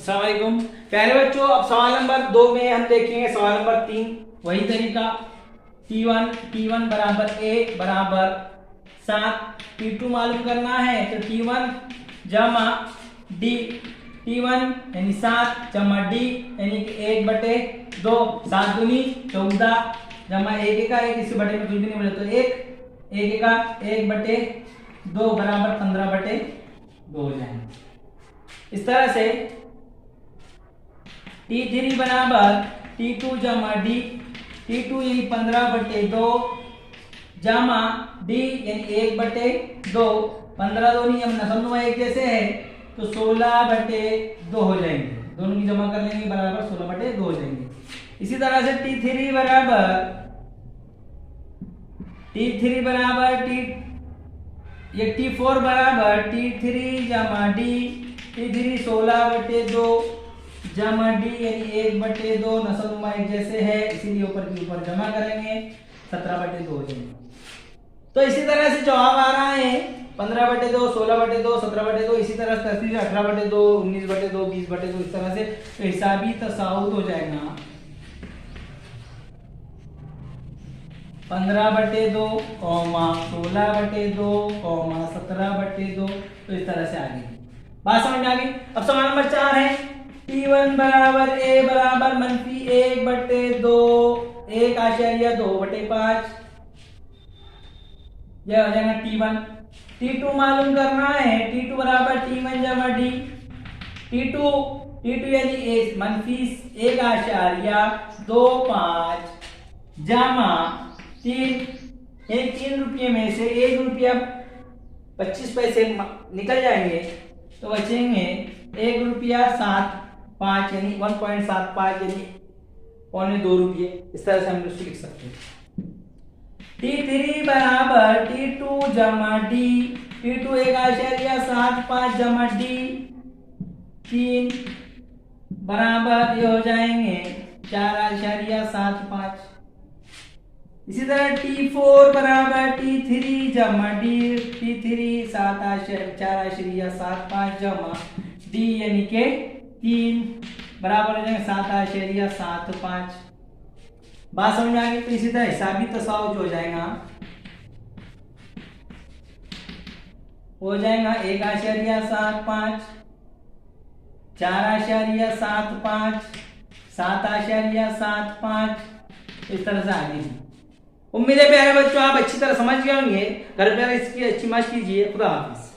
अस्सलाम वालेकुम प्यारे बच्चों। अब सवाल नंबर 2 में हम देखेंगे सवाल नंबर 3। वही तरीका T1 बराबर A बराबर 7, T2 मालूम करना है तो T1 जमा D, T1 यानी 7 जमा D यानी कि 1/2, 7 दूनी 14 जमा 1 का 1, इसी बटे में कुछ भी नहीं मिले तो 1 का 1/2 बराबर 15/2 हो जाएंगे। इस तरह से T3 बराबर T2 जमा D, T2 यानी 15/2 जमा D यानी 1/2, 15 दोनों हम नसलनुमा एक जैसे है तो 16/2 हो जाएंगे। दोनों की जमा कर लेंगे बराबर 16/2 हो जाएंगे। इसी तरह से T3 बराबर T4 बराबर T3 जमा D, T3 16/2 जमा D यानी 1/2, नसलनुमा एक जैसे है इसीलिए ऊपर की ऊपर जमा करेंगे 17/2 हो जाएंगे। तो इसी तरह से जवाब आ रहा है 15/2, 16/2, 17/2, इसी तरह से 18/2, 19/2, 20/2, इस तरह से तो हिसाबी तसाउत हो जाएगा 15/2, 16/2, 17/2, तो इस तरह से आगे बात समझ में आ गई। अब सवाल नंबर 4 है T1 बराबर A बराबर -1/2, 1/2/5, यह हो जाएगा T1। T2 मालूम करना है, T2 बराबर T1 जमा D, T2 यानी -1/25 जमा 3 रुपये में से 1 रुपया 25 पैसे निकल जाएंगे तो बचेंगे 1 रुपया 75 यानी 1.75 यानी 1.25 रुपये। इस तरह से हम लिख सकते हैं। T3 बराबर T2 जमा D, T2 1.75 जमा D 3 बराबर ये हो जाएंगे 4.75। इसी तरह T4 बराबर T3 जमा D, T3 4.75 जमा D यानी के 3 बराबर हो जाएंगे 7.75। बात समझ में आ गई। तो इसी तरह हिसाबी तसाउत हो जाएगा 1.75, 4.75, 7.75, इस तरह से आगे। उम्मीद है प्यारे बच्चों आप अच्छी तरह समझ गए होंगे। घर पर इसकी अच्छी मशक कीजिए। खुदा हाफिज।